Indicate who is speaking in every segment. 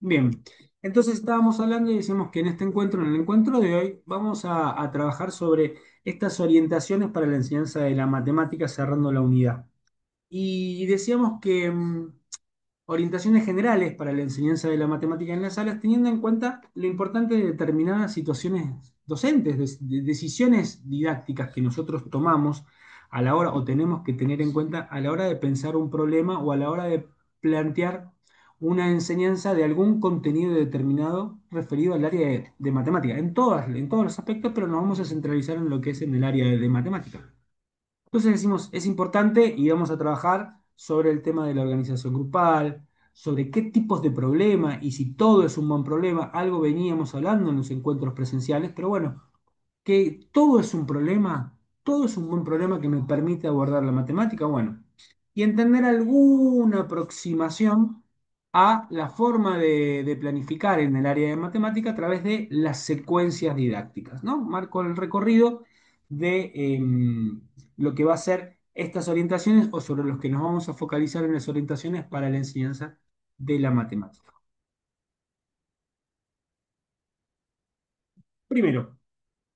Speaker 1: Bien, entonces estábamos hablando y decíamos que en el encuentro de hoy, vamos a trabajar sobre estas orientaciones para la enseñanza de la matemática cerrando la unidad. Y decíamos que orientaciones generales para la enseñanza de la matemática en las salas, teniendo en cuenta lo importante de determinadas situaciones docentes, de decisiones didácticas que nosotros tomamos a la hora o tenemos que tener en cuenta a la hora de pensar un problema o a la hora de plantear una enseñanza de algún contenido determinado referido al área de matemática, en todos los aspectos, pero nos vamos a centralizar en lo que es en el área de matemática. Entonces decimos, es importante y vamos a trabajar sobre el tema de la organización grupal, sobre qué tipos de problema y si todo es un buen problema. Algo veníamos hablando en los encuentros presenciales, pero bueno, que todo es un problema, todo es un buen problema que me permite abordar la matemática, bueno, y entender alguna aproximación a la forma de planificar en el área de matemática a través de las secuencias didácticas, ¿no? Marco el recorrido de lo que va a ser estas orientaciones o sobre los que nos vamos a focalizar en las orientaciones para la enseñanza de la matemática. Primero,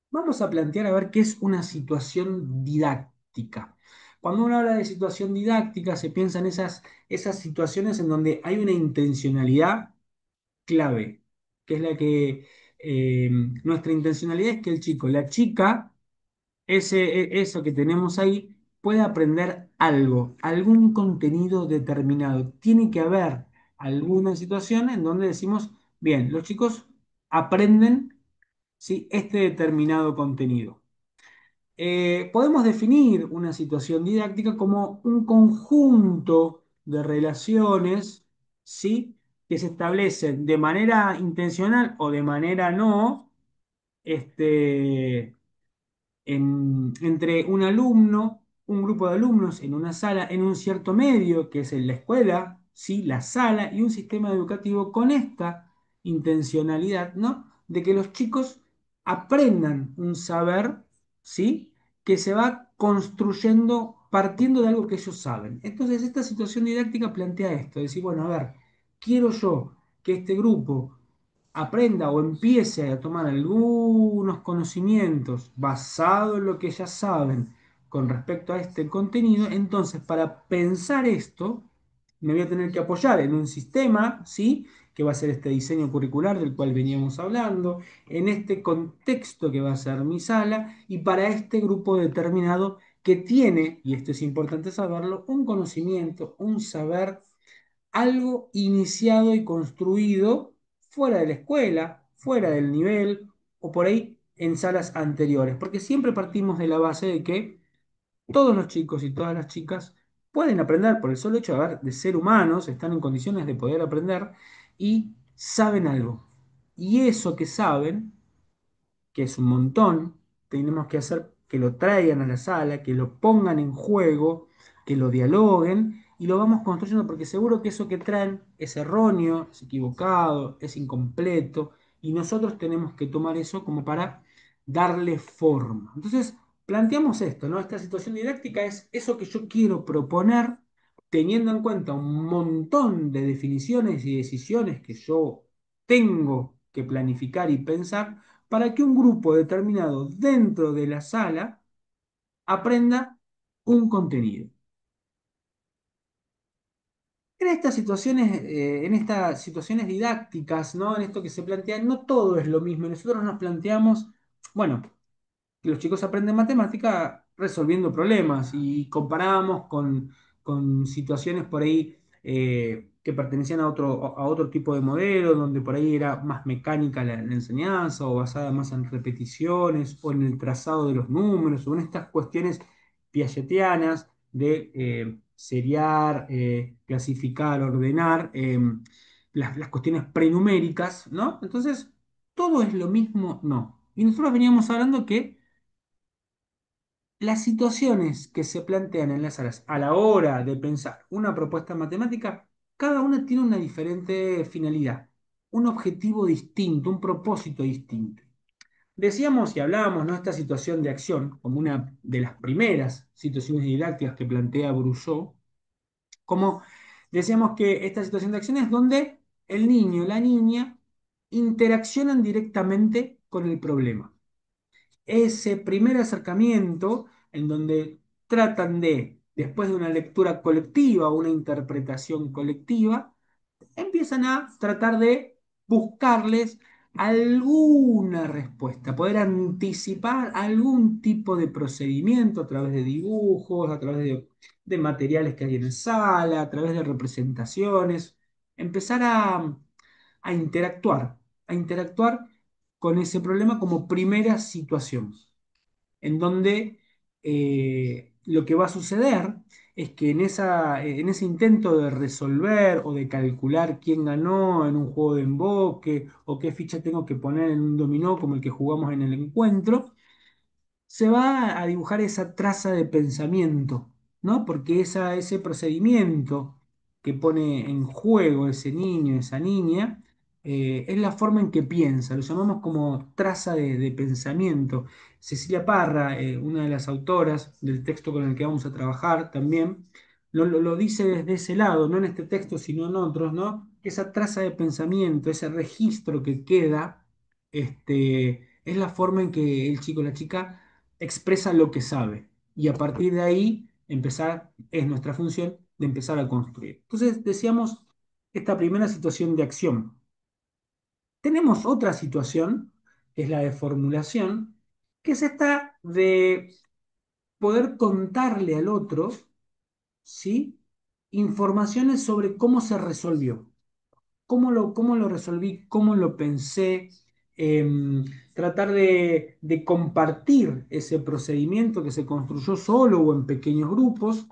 Speaker 1: vamos a plantear a ver qué es una situación didáctica. Cuando uno habla de situación didáctica, se piensa en esas situaciones en donde hay una intencionalidad clave, que es la que nuestra intencionalidad es que el chico, la chica, eso que tenemos ahí, pueda aprender algo, algún contenido determinado. Tiene que haber alguna situación en donde decimos, bien, los chicos aprenden, ¿sí?, este determinado contenido. Podemos definir una situación didáctica como un conjunto de relaciones, ¿sí?, que se establecen de manera intencional o de manera no, este, entre un alumno, un grupo de alumnos en una sala, en un cierto medio, que es en la escuela, ¿sí?, la sala, y un sistema educativo con esta intencionalidad, ¿no?, de que los chicos aprendan un saber, ¿sí?, que se va construyendo partiendo de algo que ellos saben. Entonces, esta situación didáctica plantea esto, decir, bueno, a ver, quiero yo que este grupo aprenda o empiece a tomar algunos conocimientos basados en lo que ya saben con respecto a este contenido, entonces para pensar esto me voy a tener que apoyar en un sistema, ¿sí?, que va a ser este diseño curricular del cual veníamos hablando, en este contexto que va a ser mi sala y para este grupo determinado que tiene, y esto es importante saberlo, un conocimiento, un saber, algo iniciado y construido fuera de la escuela, fuera del nivel o por ahí en salas anteriores, porque siempre partimos de la base de que todos los chicos y todas las chicas pueden aprender por el solo hecho de ser humanos, están en condiciones de poder aprender y saben algo. Y eso que saben, que es un montón, tenemos que hacer que lo traigan a la sala, que lo pongan en juego, que lo dialoguen y lo vamos construyendo porque seguro que eso que traen es erróneo, es equivocado, es incompleto y nosotros tenemos que tomar eso como para darle forma. Entonces, planteamos esto, ¿no? Esta situación didáctica es eso que yo quiero proponer teniendo en cuenta un montón de definiciones y decisiones que yo tengo que planificar y pensar para que un grupo determinado dentro de la sala aprenda un contenido. En estas situaciones didácticas, ¿no?, en esto que se plantea, no todo es lo mismo. Nosotros nos planteamos, bueno, que los chicos aprenden matemática resolviendo problemas y comparamos con situaciones por ahí que pertenecían a otro tipo de modelo, donde por ahí era más mecánica la enseñanza o basada más en repeticiones o en el trazado de los números o en estas cuestiones piagetianas de seriar, clasificar, ordenar, las cuestiones prenuméricas, ¿no? Entonces, ¿todo es lo mismo? No. Y nosotros veníamos hablando que las situaciones que se plantean en las salas a la hora de pensar una propuesta matemática, cada una tiene una diferente finalidad, un objetivo distinto, un propósito distinto. Decíamos y hablábamos, ¿no?, esta situación de acción como una de las primeras situaciones didácticas que plantea Brousseau, como decíamos que esta situación de acción es donde el niño y la niña interaccionan directamente con el problema. Ese primer acercamiento en donde tratan de, después de una lectura colectiva o una interpretación colectiva, empiezan a tratar de buscarles alguna respuesta, poder anticipar algún tipo de procedimiento a través de dibujos, a través de materiales que hay en sala, a través de representaciones, empezar a interactuar con ese problema como primera situación en donde lo que va a suceder es que en ese intento de resolver o de calcular quién ganó en un juego de emboque o qué ficha tengo que poner en un dominó como el que jugamos en el encuentro, se va a dibujar esa traza de pensamiento, ¿no? Porque ese procedimiento que pone en juego ese niño, esa niña, es la forma en que piensa, lo llamamos como traza de pensamiento. Cecilia Parra, una de las autoras del texto con el que vamos a trabajar también, lo dice desde ese lado, no en este texto, sino en otros, ¿no? Que esa traza de pensamiento, ese registro que queda, es la forma en que el chico o la chica expresa lo que sabe y a partir de ahí empezar, es nuestra función de empezar a construir. Entonces decíamos esta primera situación de acción. Tenemos otra situación, que es la de formulación, que es esta de poder contarle al otro, ¿sí? Informaciones sobre cómo se resolvió. Cómo lo resolví, cómo lo pensé, tratar de compartir ese procedimiento que se construyó solo o en pequeños grupos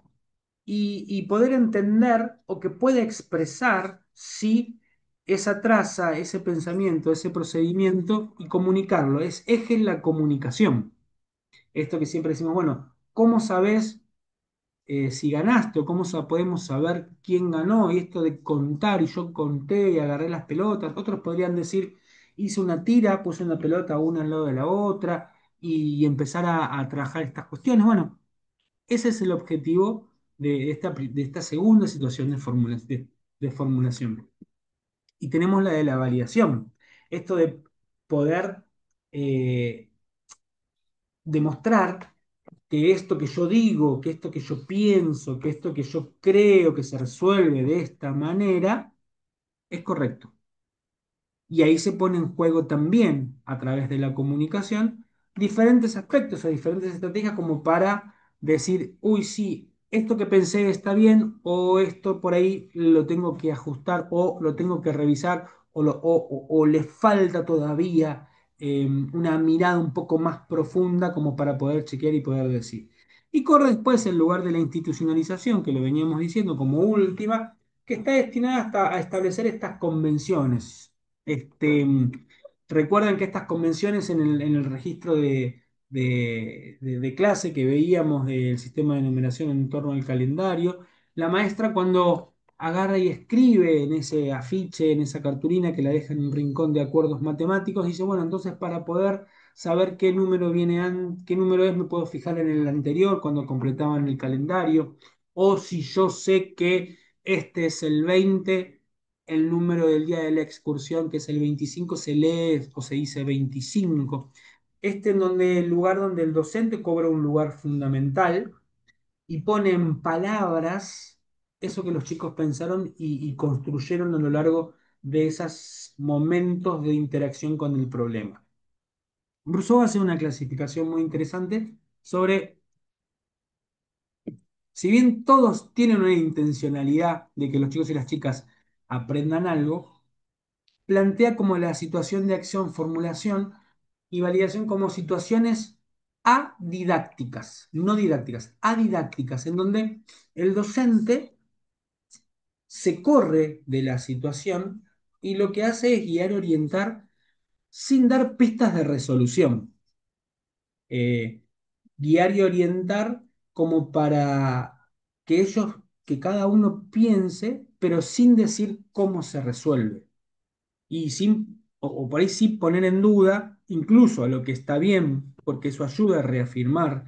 Speaker 1: y poder entender o que pueda expresar si esa traza, ese pensamiento, ese procedimiento y comunicarlo. Es eje en la comunicación. Esto que siempre decimos, bueno, ¿cómo sabes si ganaste o cómo podemos saber quién ganó? Y esto de contar, y yo conté y agarré las pelotas. Otros podrían decir, hice una tira, puse una pelota una al lado de la otra y empezar a trabajar estas cuestiones. Bueno, ese es el objetivo de esta segunda situación de formulación. Y tenemos la de la validación. Esto de poder eh, demostrar que esto que yo digo, que esto que yo pienso, que esto que yo creo que se resuelve de esta manera, es correcto. Y ahí se pone en juego también, a través de la comunicación, diferentes aspectos o diferentes estrategias como para decir, uy, sí, esto que pensé está bien o esto por ahí lo tengo que ajustar o lo tengo que revisar o le falta todavía una mirada un poco más profunda como para poder chequear y poder decir. Y corre después el lugar de la institucionalización, que lo veníamos diciendo como última, que está destinada hasta a establecer estas convenciones. este, Recuerdan que estas convenciones en el registro de clase que veíamos del sistema de numeración en torno al calendario, la maestra cuando agarra y escribe en ese afiche, en esa cartulina que la deja en un rincón de acuerdos matemáticos, dice, bueno, entonces para poder saber qué número qué número es, me puedo fijar en el anterior cuando completaban el calendario, o si yo sé que este es el 20, el número del día de la excursión, que es el 25, se lee o se dice 25. En donde el lugar donde el docente cobra un lugar fundamental y pone en palabras eso que los chicos pensaron y construyeron a lo largo de esos momentos de interacción con el problema. Rousseau hace una clasificación muy interesante sobre, si bien todos tienen una intencionalidad de que los chicos y las chicas aprendan algo, plantea como la situación de acción, formulación y validación como situaciones adidácticas, no didácticas, adidácticas, en donde el docente se corre de la situación y lo que hace es guiar y orientar sin dar pistas de resolución. Eh, Guiar y orientar como para que ellos, que cada uno piense, pero sin decir cómo se resuelve. Y sin, o por ahí sí poner en duda incluso a lo que está bien, porque eso ayuda a reafirmar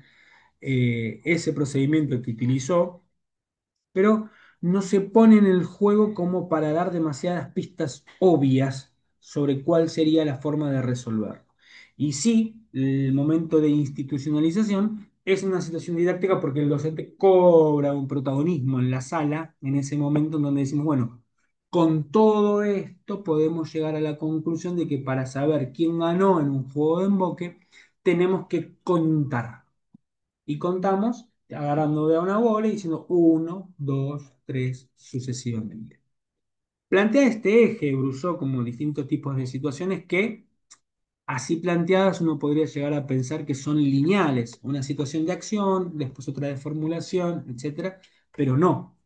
Speaker 1: ese procedimiento que utilizó, pero no se pone en el juego como para dar demasiadas pistas obvias sobre cuál sería la forma de resolverlo. Y sí, el momento de institucionalización es una situación didáctica porque el docente cobra un protagonismo en la sala, en ese momento en donde decimos, bueno, con todo esto podemos llegar a la conclusión de que para saber quién ganó en un juego de emboque, tenemos que contar. Y contamos agarrando de a una bola y diciendo uno, dos, tres, sucesivamente. Plantea este eje, Brousseau, como distintos tipos de situaciones que, así planteadas, uno podría llegar a pensar que son lineales. Una situación de acción, después otra de formulación, etcétera, pero no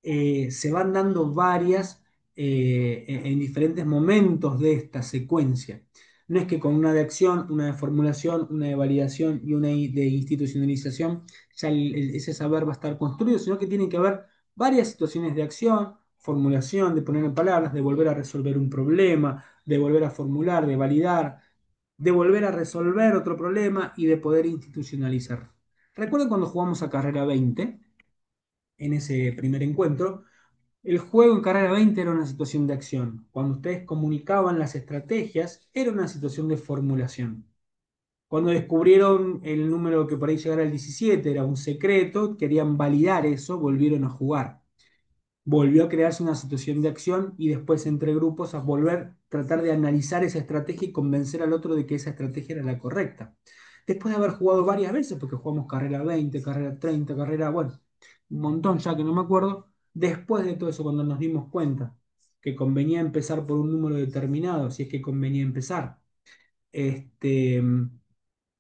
Speaker 1: se van dando varias en diferentes momentos de esta secuencia. No es que con una de acción, una de formulación, una de validación y una de institucionalización ya ese saber va a estar construido, sino que tiene que haber varias situaciones de acción, formulación, de poner en palabras, de volver a resolver un problema, de volver a formular, de validar, de volver a resolver otro problema y de poder institucionalizar. Recuerden cuando jugamos a Carrera 20, en ese primer encuentro, el juego en Carrera 20 era una situación de acción. Cuando ustedes comunicaban las estrategias, era una situación de formulación. Cuando descubrieron el número que por ahí llegara al 17 era un secreto, querían validar eso, volvieron a jugar. Volvió a crearse una situación de acción y después entre grupos a volver, tratar de analizar esa estrategia y convencer al otro de que esa estrategia era la correcta. Después de haber jugado varias veces, porque jugamos carrera 20, carrera 30, carrera, bueno, un montón ya que no me acuerdo, después de todo eso, cuando nos dimos cuenta que convenía empezar por un número determinado, si es que convenía empezar, este,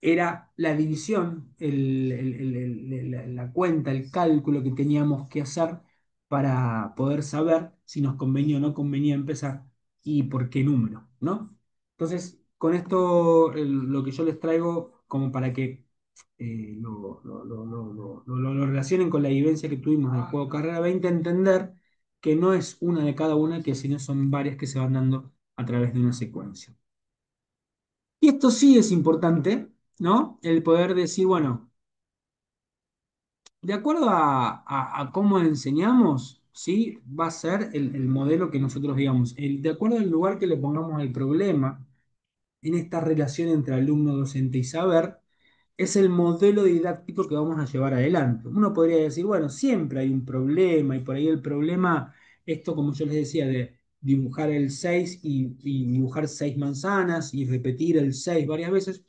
Speaker 1: era la división, la cuenta, el cálculo que teníamos que hacer para poder saber si nos convenía o no convenía empezar y por qué número, ¿no? Entonces, con esto lo que yo les traigo como para que lo relacionen con la vivencia que tuvimos del juego Carrera 20, entender que no es una de cada una, que sino son varias que se van dando a través de una secuencia. Y esto sí es importante, ¿no? El poder decir, bueno, de acuerdo a cómo enseñamos, ¿sí? Va a ser el modelo que nosotros digamos. De acuerdo al lugar que le pongamos al problema, en esta relación entre alumno, docente y saber, es el modelo didáctico que vamos a llevar adelante. Uno podría decir, bueno, siempre hay un problema y por ahí el problema, esto como yo les decía, de dibujar el 6 y dibujar 6 manzanas y repetir el 6 varias veces,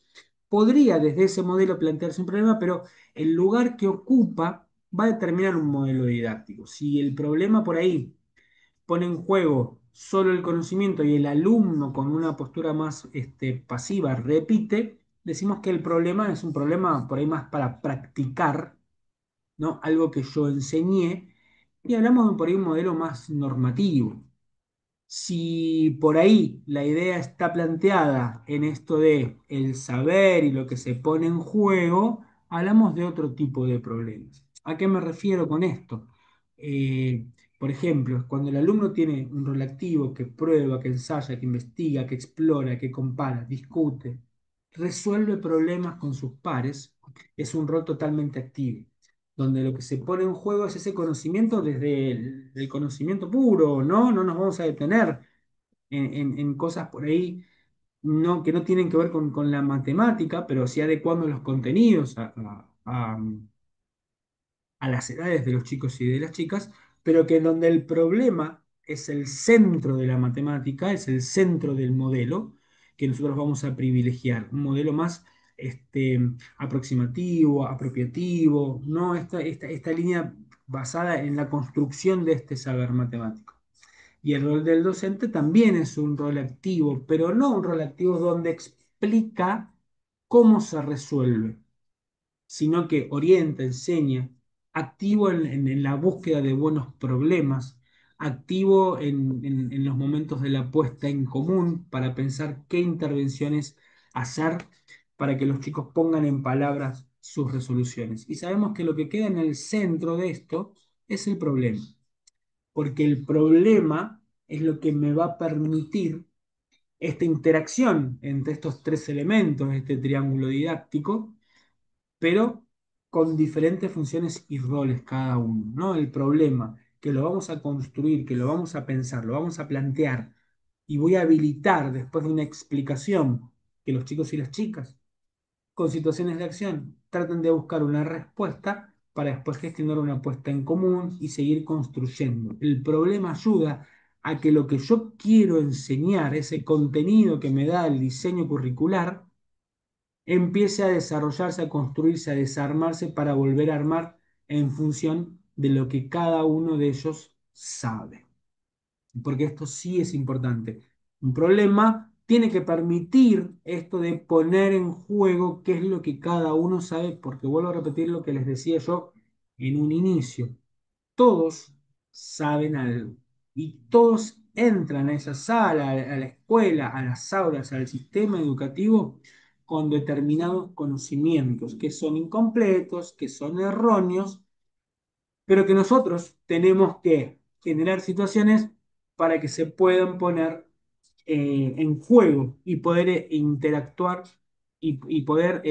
Speaker 1: podría desde ese modelo plantearse un problema, pero el lugar que ocupa va a determinar un modelo didáctico. Si el problema por ahí pone en juego solo el conocimiento y el alumno con una postura más pasiva repite, decimos que el problema es un problema por ahí más para practicar, ¿no? Algo que yo enseñé, y hablamos de por ahí un modelo más normativo. Si por ahí la idea está planteada en esto de el saber y lo que se pone en juego, hablamos de otro tipo de problemas. ¿A qué me refiero con esto? Eh, por ejemplo, cuando el alumno tiene un rol activo que prueba, que ensaya, que investiga, que explora, que compara, discute, resuelve problemas con sus pares, es un rol totalmente activo donde lo que se pone en juego es ese conocimiento desde el conocimiento puro, ¿no? No nos vamos a detener en cosas por ahí que no tienen que ver con la matemática, pero sí adecuando los contenidos a las edades de los chicos y de las chicas, pero que donde el problema es el centro de la matemática, es el centro del modelo que nosotros vamos a privilegiar, un modelo más aproximativo, apropiativo, ¿no? Esta línea basada en la construcción de este saber matemático. Y el rol del docente también es un rol activo, pero no un rol activo donde explica cómo se resuelve, sino que orienta, enseña, activo en la búsqueda de buenos problemas, activo en los momentos de la puesta en común para pensar qué intervenciones hacer para que los chicos pongan en palabras sus resoluciones. Y sabemos que lo que queda en el centro de esto es el problema, porque el problema es lo que me va a permitir esta interacción entre estos tres elementos, este triángulo didáctico, pero con diferentes funciones y roles cada uno, ¿no? El problema que lo vamos a construir, que lo vamos a pensar, lo vamos a plantear y voy a habilitar después de una explicación que los chicos y las chicas con situaciones de acción traten de buscar una respuesta para después gestionar una puesta en común y seguir construyendo. El problema ayuda a que lo que yo quiero enseñar, ese contenido que me da el diseño curricular, empiece a desarrollarse, a construirse, a desarmarse para volver a armar en función de lo que cada uno de ellos sabe. Porque esto sí es importante. Un problema tiene que permitir esto de poner en juego qué es lo que cada uno sabe, porque vuelvo a repetir lo que les decía yo en un inicio. Todos saben algo y todos entran a esa sala, a la escuela, a las aulas, al sistema educativo con determinados conocimientos que son incompletos, que son erróneos, pero que nosotros tenemos que generar situaciones para que se puedan poner en juego y poder interactuar y poder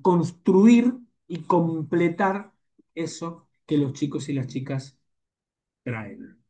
Speaker 1: construir y completar eso que los chicos y las chicas traen.